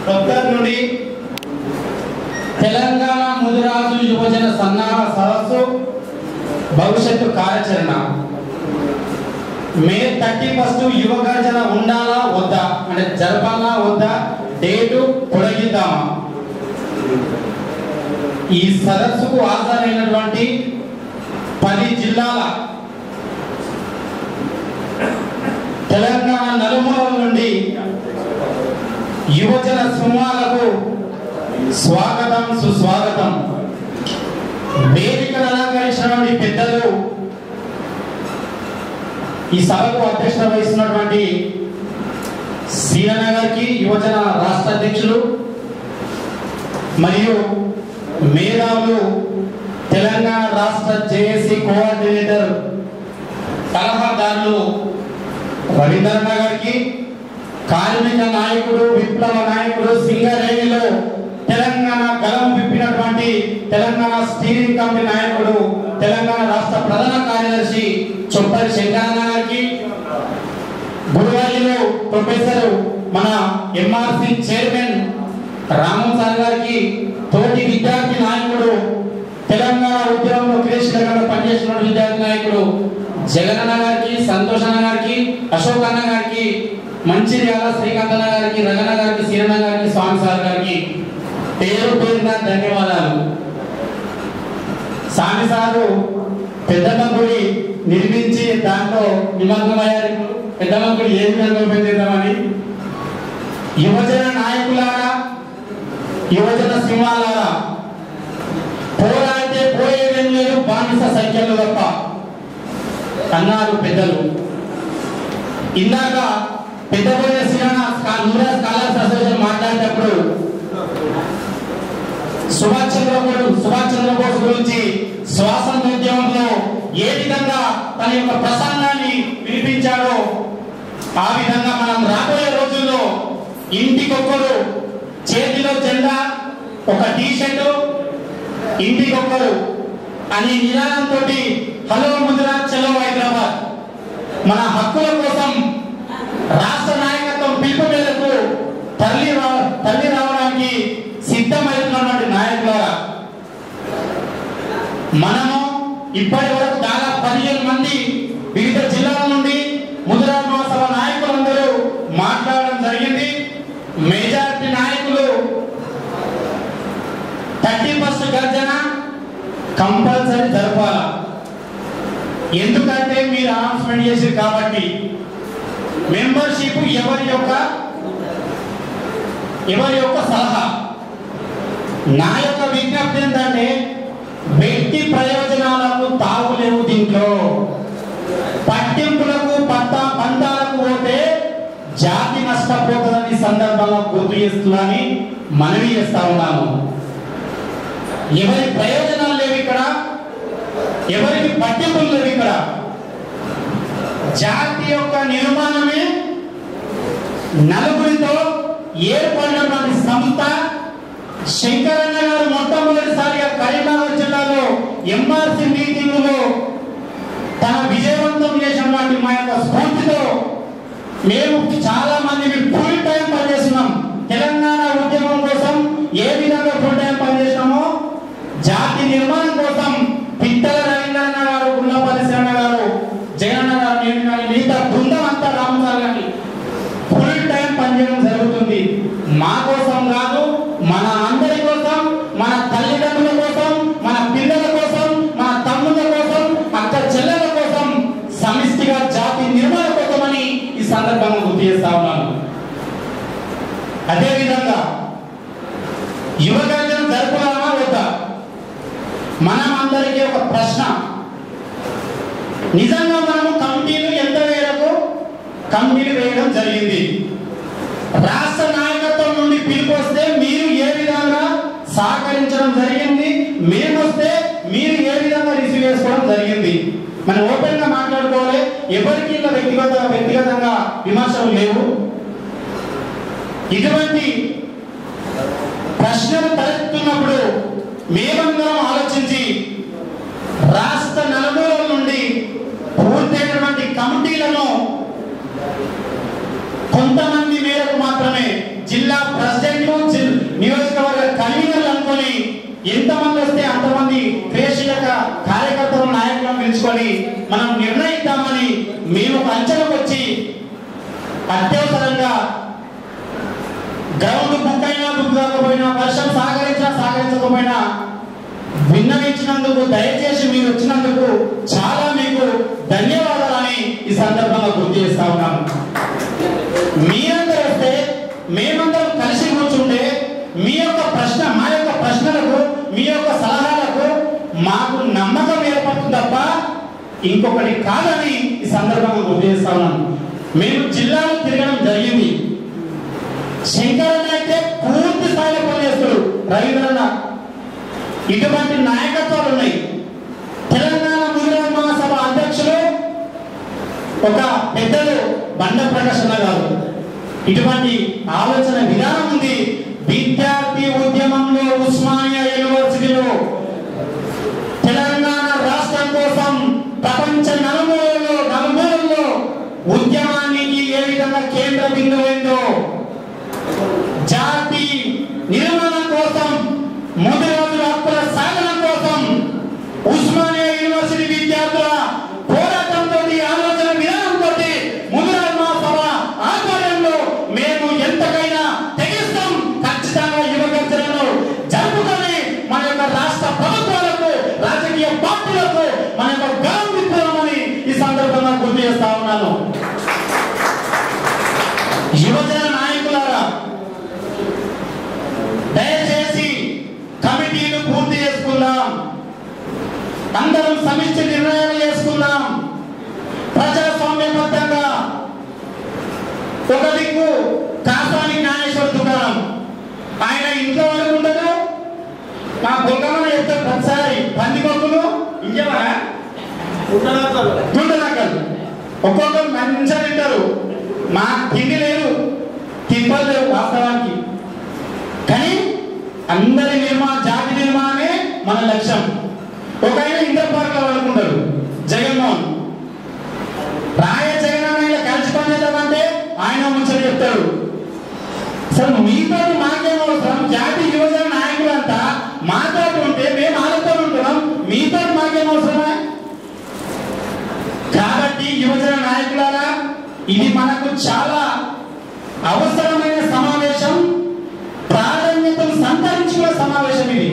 ప్రొద్దున నుండి తెలంగాణ ముదిరాజు యువజన సన్నాహ సదస్సు భవిష్యత్తు కార్యాచరణ మే 31 యువ గర్జన ఉండాలా వద్దా అంటే జరపాలా వద్దా డేటు పొడిగిద్దామా? ఈ సదస్సుకు హాజరైనటువంటి 10 జిల్లాల తెలంగాణ నలుమూలల నుండి యువజన సమూహాలకు స్వాగతం సుస్వాగతం. వేదికను అలంకరించినటువంటి పెద్దలు, ఈ సభకు అధ్యక్షత వహిస్తున్నటువంటి సీనన్న గారికి యువజన రాష్ట్ర అధ్యక్షులు మరియు మేధావులు తెలంగాణ రాష్ట్ర జేఏసీ కోఆర్డినేటర్ సలహాదారులు రవీంద్రన్న గారికి, కార్మిక నాయకుడు విప్లవ నాయకుడు సింగరేణిలో తెలంగాణ గలం విప్పినటువంటి తెలంగాణ స్టీరింగ్ కమిటీ నాయకుడు తెలంగాణ రాష్ట్ర ప్రధాన కార్యదర్శి చొప్పరి శంకరన్న గారికి, గురువారిలో ప్రొఫెసర్ మన ఎంఆర్సి చైర్మన్ రామన్ సార్ గారికి, తోటి విద్యార్థి నాయకుడు తెలంగాణ ఉద్యమంలో క్రియాశీలకంగా పనిచేసిన విద్యార్థి నాయకుడు జగనన్న గారికి, సంతోషన్న గారికి, అశోక్ అన్న గారికి, మంచిర్యాల శ్రీకాంతన్న గారికి, రగన్న గారికి, సీరన్న గారికి, స్వామి సార్ గారికి పేరు పేరున ధన్యవాదాలు. స్వామి సారు పెద్దమ్మ గుడి నిర్మించి దాంట్లో నిమగ్నమయ్యారు. పెద్దమ్మ గుడి ఏ విధంగా ఉపయోగిద్దామని యువజన నాయకులారా, యువజన సింహాలారా, పోరాడితే పోయేదేం లేదు, బానిస సంఖ్యలు తప్ప అన్నారు పెద్దలు. ఇందాక పెద్దపోయిన నూరాజ్ స్కాలర్స్ అసోసియేషన్ మాట్లాడేటప్పుడు సుభాష్ చంద్రబోస్ గురించి స్వాతంత్ర ఉద్యమంలో ఏ విధంగా తన యొక్క ప్రసంగాన్ని వినిపించాడో ఆ విధంగా మనం రాబోయే రోజుల్లో ఇంటికొక్కరు చేతిలో జెండా, ఒక టీషర్టు, ఇంటికొక్కరు అనే నినాదంతో హలో ముదిరాజ్ చలో హైదరాబాద్ మన హక్కుల కోసం రాష్ట్ర నాయకత్వం పిలుపు మేరకు తల్లి రావడానికి సిద్ధమవుతున్నటువంటి నాయకులారా, మనము ఇప్పటి వరకు దాదాపు 15 మంది వివిధ జిల్లాల నుండి ముదిరాజ్ మహాసభ నాయకులందరూ మాట్లాడడం జరిగింది. మెజారిటీ నాయకులు 31 గర్జన కంపల్సరీ జరపాల. ఎందుకంటే మీరు అనౌన్స్మెంట్ చేశారు కాబట్టి మెంబర్షిప్ ఎవరి యొక్క సలహా. నా యొక్క విజ్ఞప్తి ఏంటంటే వ్యక్తి ప్రయోజనాలకు తావులేవు, దీంట్లో పట్టింపులకు పంతాలకు పోతే జాతి నష్టపోతుందని సందర్భంగా గుర్తు చేస్తున్నానని మనవి చేస్తా ఉన్నాను. ఎవరి ప్రయోజనాలు లేవు ఇక్కడ, ఎవరికి పట్టింపులు లేవు ఇక్కడ. జాతి యొక్క నిర్మాణమే నలుగురితో ఏర్పడినటువంటి సంస్థ. శంకరన్న గారు మొట్టమొదటిసారిగా కరీంనగర్ జిల్లాలో ఎంఆర్సి మీటింగులో తన విజయవంతం చేసినటువంటి మా యొక్క స్ఫూర్తితో మేము చాలా మంది ఫుల్ టైం పనిచేస్తున్నాం. తెలంగాణ ఉద్యమం కోసం ఏ విధంగా ఫుల్ టైం పనిచేసినామో జాతి నిర్మాణం కోసం పిట్టల రవీంద్రన్న గారు, గుల్లపల్లి శరణ గారు, జగనన్న గారు, నేను కానీ మిగతా బృందం అంతా రామసార్ గారిని ఫుల్ టైం పనిచేయడం జరుగుతుంది. మా కోసం కాదు, మన అందరి కోసం, మన తల్లిదండ్రుల కోసం, మన పిల్లల కోసం, మన తమ్ముళ్ళ కోసం, అక్క చెల్లెల కోసం, సమిష్టిగా జాతి నిర్మాణ కోసమని ఈ సందర్భంగా గుర్తు చేస్తా ఉన్నాను. అదేవిధంగా యువ గర్జన జరుపుదామా వద్దా? మనం అందరికీ ఒక ప్రశ్న. నిజంగా మనము కమిటీలు ఎంత వేయడం జరిగింది. రాష్ట్ర నాయకత్వం నుండి పిలుపు వస్తే మీరు ఏ విధంగా సహకరించడం జరిగింది, మేము వస్తే మీరు ఏ విధంగా రిసీవ్ చేసుకోవడం జరిగింది. మనం ఓపెన్ గా మాట్లాడుకోవాలి. ఎవరికి ఇలా వ్యక్తిగతంగా విమర్శలు లేవు. ఇటువంటి ప్రశ్నలు తలెత్తుతున్నప్పుడు మేమందరం ఆలోచించి రాష్ట్ర నలుమూలల నుండి పూర్తయినటువంటి కమిటీలను కొంతమంది మేరకు మాత్రమే జిల్లా ప్రెసిడెంట్లు, ఎంతమంది వస్తే అంతమంది క్రియాశీలక కార్యకర్తలు నాయకులను పిలుచుకొని మనం నిర్ణయిద్దామని మేము ఒక అంచనాకు వచ్చి అత్యవసరంగా గ్రౌండ్ బుక్ అయినా బుక్ కాకపోయినా వర్షం సహకరించకపోయినా విన్నవించినందుకు దయచేసి మీరు వచ్చినందుకు చాలా మీకు ధన్యవాదాలని ఈ సందర్భంగా గుర్తు చేస్తా ఉన్నాము. మీరందరూ వస్తే మేమందరం కలిసి కూర్చుంటే మీ యొక్క మా యొక్క ప్రశ్నలకు మీ యొక్క సలహాలకు మాకు నమ్మకం ఏర్పడుతుంది తప్ప ఇంకొకటి కాదని ఈ సందర్భంగా గుర్తు చేస్తా ఉన్నాను. మేము జిల్లాలో తిరగడం జరిగింది. శంకరన్న అయితే పూర్తి స్థాయిలో పనిచేస్తారు. రవీంద్రన్న ఇటువంటి నాయకత్వాలు ఉన్నాయి. తెలంగాణ ముదిరాజ్ మహాసభ అధ్యక్షులు ఒక పెద్దలు బండ ప్రకాశన్న గారు. ఇటువంటి ఆలోచన విధానం ఉంది. విద్యార్థి ఉద్యమంలో ఉస్మానియా యూనివర్సిటీలో తెలంగాణ రాష్ట్రం కోసం ప్రపంచ నలుమూలల్లో ఉద్యమానికి ఏ విధంగా కేంద్ర బిందువైందో జాతి నిర్మాణం కోసం ముదిరాజుల హక్కుల సాధన కోసం ఉస్మానియా యూనివర్సిటీ విద్యార్థుల పోరాటంతో ఆలోచన విధానంతో ముదిరాజ్ మహాసభ ఆధ్వర్యంలో మేము ఎంతకైనా తెగిస్తాం. ఖచ్చితంగా యువ గర్జనను జరుపుకొని మన యొక్క రాష్ట్ర ప్రభుత్వాలకు రాజకీయ పార్టీలకు మన యొక్క గౌరవం ఇద్దామని ఈ సందర్భంగా గుర్తు చేస్తా ఉన్నాను. యువజన నాయకులారా, దయచేసి కమిటీలు పూర్తి చేసుకుందాం. అందరం సమిష్టి నిర్ణయాలు చేసుకుందాం. ప్రజాస్వామ్యబద్ధంగా ఒక దిక్కు కాసాని జ్ఞానేశ్వర దుకాణం ఆయన ఇంట్లో అనుకుంటారు. మా బొంగమని చెప్తారు ప్రతిసారి పందికొక్కులు ఇంకేమరా గుండెనక్కలు ఒక్కొక్కరు మంచిగా తింటారు. మా తిండి లేదు, తిప్పలు లేవు వాస్తవానికి. కానీ అందరి జాతి నిర్మాణమే మన లక్ష్యం. ఒక ఆయన ఇంటర్ పార్క్ లో అనుకుంటారు జగన్మోహన్ రాయ జగన్ కలిసి పనిచేద్దామంటే ఆయన ముచ్చట చెప్తాడు. అసలు మీతో మాకేం అవసరం? జాతి యువజన నాయకులంతా మాతో ఉంటే మేము ఆలోచన ఉంటున్నాం, మీతో మాకేం అవసరమా? కాబట్టి యువజన నాయకులారా, ఇది మనకు చాలా అవసరమైన సమావేశం, ప్రాధాన్యతను సంతరించుకున్న సమావేశం. ఇది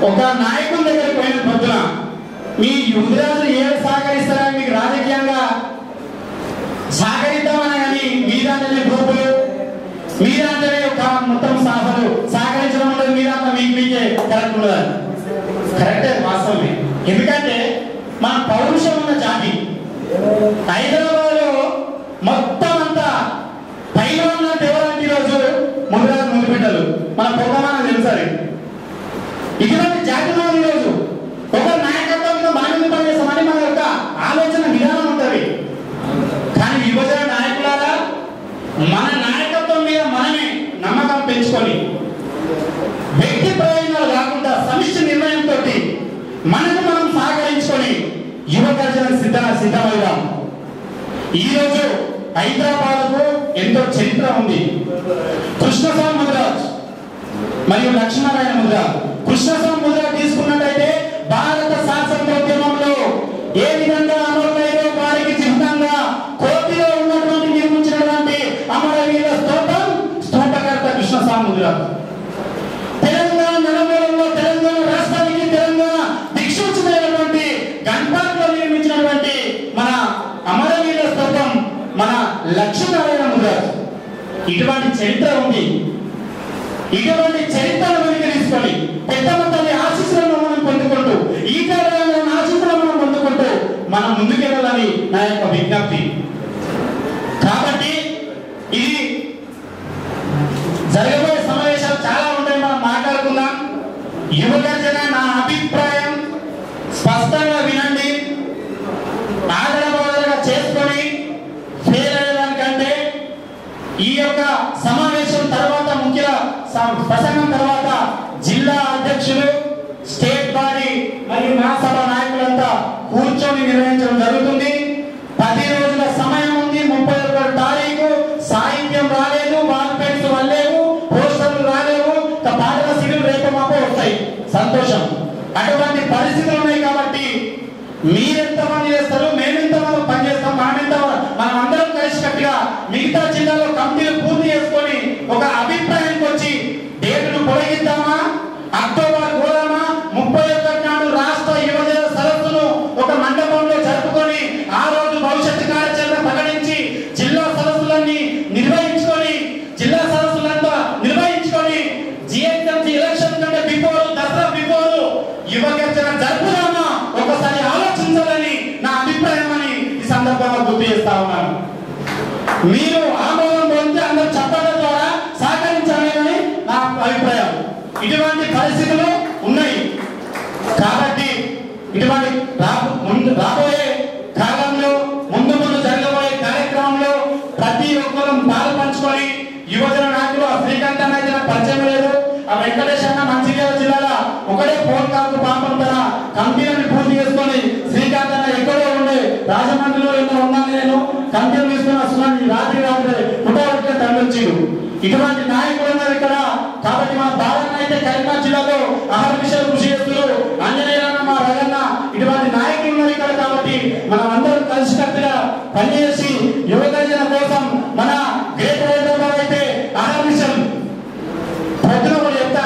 ఒక నాయకుల దగ్గరికి పోయిన పొద్దున మీ ముదిరాజులు ఏమి సహకరిస్తారని మీకు రాజకీయంగా సహకరిద్దామని కానీ మీరంటేనే గ్రూపులు, మీరంటేనే ఒక మొత్తం సభలు సహకరించడం ఉండదు. మీరంతా మీకే కరెక్ట్ ఉండదు. కరెక్టే, వాస్తవమే. ఎందుకంటే మన పౌరుషం ఉన్న జాతి. హైదరాబాద్ లో మొత్తం అంతా పైన ఎవరంటే ఈరోజు ముదిరాజు ముందు బిడ్డలు మన పొగమానం తెలుసారు. ఇటువంటి జాతిలో ఈరోజు ఒక నాయకత్వం మీద మనం ఎందుకు పనిచేస్తామని మన యొక్క ఆలోచన విధానం ఉంటుంది. కానీ యువజన నాయకులారా, మన నాయకత్వం మీద మనమే నమ్మకం పెంచుకొని వ్యక్తి ప్రయోజనాలు కాకుండా సమిష్టి నిర్ణయంతో మనకు మనం సహకరించుకొని యువ గర్జన సిద్ధమవుదాం. ఈరోజు హైదరాబాద్కు ఎంతో చరిత్ర ఉంది. కృష్ణస్వామి ముదిరాజ్ మరియు లక్ష్మీనారాయణ ముదిరాజ్. కృష్ణస్వామి ముదిరాజ్ తీసుకున్నట్టయితే భారత స్వాతంత్రోద్యమంలో ఏ విధంగా అమరులైన వారికి చిహ్నంగా కోటిలో ఉన్నటువంటి నిర్మించినటువంటి అమరవీర స్తూపకర్త కృష్ణస్వామి ముదిరాజ్. తెలంగాణ నలుమూలలో తెలంగాణ రాష్ట్రానికి తెలంగాణ దిక్సూచినటువంటి గన్పార్క్ లో నిర్మించినటువంటి మన అమరవీర స్తూపం మన లక్ష్మీనారాయణ ముదిరాజ్. ఇటువంటి చరిత్ర ఉంది. ఇటువంటి చరిత్రను వెనక్కి తీసుకొని పెద్దమ్మ తల్లి ఆశీస్సులను మనం పొందుకుంటూ ఈ ఆశీస్సులను మనం పొందుకుంటూ మనం ముందుకెళ్ళాలని నా యొక్క విజ్ఞప్తి. కాబట్టి ఇది జరగబోయే సమావేశాలు చాలా ఉంటాయి, మనం మాట్లాడుకుందాం. యువ గర్జన నా అభిప్రాయం స్పష్టంగా వినండి. ఆదరబోదరగా చేసుకొని ఫెయిల్ అయ్యేదానికంటే ఈ యొక్క సమావేశం తర్వాత ముఖ్య ప్రసంగం తర్వాత జిల్లా అధ్యక్షులు, స్టేట్ బాడీ మరియు మహాసభ నాయకులంతా కూర్చొని నిర్వహించడం జరుగుతుంది. 10 రోజుల సమయం ఉంది. 31వ తారీఖు సాహిత్యం రాలేదు, వాల్ పెన్స్ వల్లేవు, పోస్టర్లు రాలేవు, పాటల సిగ్గులు రేపు మా వస్తాయి, సంతోషం. అటువంటి పరిస్థితులు ఉన్నాయి కాబట్టి మీరెంతమంది చేస్తారు, మేమెంతమంది పనిచేస్తాం, మనం అందరం కలిసికట్టుగా మిగతా జిల్లాలో కమిటీలు పూర్తి చేసుకొని ఒక అభిప్రాయానికి వచ్చి డేటును పొడిగిద్దామా, అక్టోబర్ పోదామా, 31 నాడు రాష్ట్ర యువజన సదస్సును ఒక మండపంలో జరుపుకొని ఆ రోజు భవిష్యత్తు కార్యాచరణ ప్రకటించి జిల్లా సదస్సులన్నీ నిర్వహించుకొని జిహెచ్ఎంసీ ఎలక్షన్ కంటే బిఫోర్, దసరా బిఫోర్ యువగర్జన జరుపుదామా ఒకసారి ఆలోచించాలని నా అభిప్రాయం అని ఈ సందర్భంగా గుర్తు చేస్తా ఉన్నాను. మీరు ఆమోదం పొందితే అందరూ చట్టాల ద్వారా సహకరించాలని నా అభిప్రాయం. ఇటువంటి పరిస్థితులు ఉన్నాయి కాబట్టి ఇటువంటి రాబోయే కాలంలో ముందు జరగబోయే కార్యక్రమంలో ప్రతి ఒక్కరూ పాలు పంచుకొని యువజన నాయకులు ఆ శ్రీకాంత్ అన్న అయితే పరిచయం లేదు, ఆ వెంకటేష్ అన్న మంచిర్యాల జిల్లాలో ఒకటే ఫోన్ కాల్కు పాపం తన కమిటీలను పూర్తి చేసుకొని శ్రీకాంత్ అన్న ఎక్కడో ఉండే రాజమండ్రిలో ఎన్నో ఉన్నాను నేను కమిటీలు తీసుకుని వస్తున్నాను రాత్రి పుట్టవట్లే తరలించారు. ఇటువంటి నాయకులు ఉన్నారు ఇక్కడ కాబట్టి మన బాలన్న అయితే కరీంనగర్ జిల్లాలో అహర్నిశలు కృషి చేస్తున్నారు, ఆంజనేయులన్న మా రగన్న ఇటువంటి నాయకులు ఉన్నారు ఇక్కడ కాబట్టి మనం అందరం కలిసికట్టుగా పనిచేసి యువగర్జన కోసం మన గ్రేట్ హైదరాబాద్ అయితే అహర్నిశలు పొద్దున కూడా చెప్తా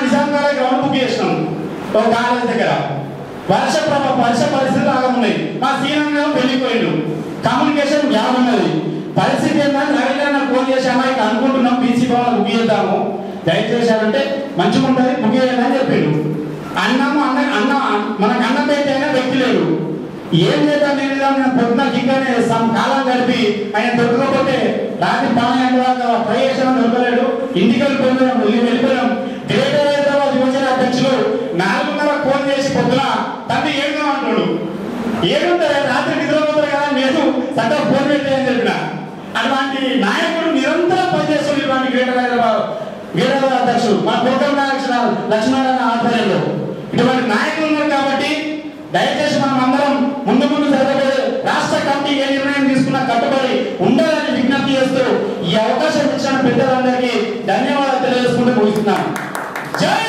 నిజాంగా గ్రౌండ్ బుక్ చేసినాం ఒక కాలేజ్ దగ్గర వర్ష పరిస్థితులు ఆగమున్నాయి. మా సీనియర్ వెళ్ళిపోయిండు, కమ్యూనికేషన్ గ్యాప్ ఉన్నది. పరిస్థితి ఏంటంటే రవీంద్ర ఫోన్ చేసి అమ్మాయికి అనుకుంటున్నాం బీసీ భవన్ బుక్ చేద్దాము, దయచేసారంటే మంచిగా ఉంటుంది బుక్ చేయాలని అని చెప్పిండు. అన్న మనకు అన్నం పెట్టైనా వ్యక్తి లేడు, ఏం చేద్దాం నేను పొద్దున గిగ్గానే కాలం గడిపి ఆయన దొరకకపోతే రాత్రి 12 దాకా ట్రై చేసామని దొరకలేడు, ఇంటికి వెళ్ళిపోయాం. గ్రేటర్ హైదరాబాద్ యువజన అధ్యక్షులు 4:30 ఫోన్ చేసి పొద్దున తండ్రి ఏడుగా అంటాడు, ఏడుంటారు రాత్రి నిద్రపోతారు కదా నేను సగం ఫోన్ పెట్టాయని చెప్పిన. అటువంటి నాయకుడు నిరంతరం పనిచేస్తుంది ఇటువంటి గ్రేటర్ హైదరాబాద్ అధ్యక్షుడు మా ప్రోగ్రామ్ నాయకుడు లక్ష్మీనారాయణ ఆధ్వర్యంలో ఇటువంటి నాయకులు ఉన్నారు కాబట్టి దయచేసి మనం అందరం ముందు జరగబోయే రాష్ట్ర కమిటీ ఏ నిర్ణయం తీసుకున్నా కట్టుబడి ఉండాలని విజ్ఞప్తి చేస్తూ ఈ అవకాశం ఇచ్చిన పెద్దలందరికీ ధన్యవాదాలు తెలియజేసుకుంటూ ముగిస్తున్నాను. జై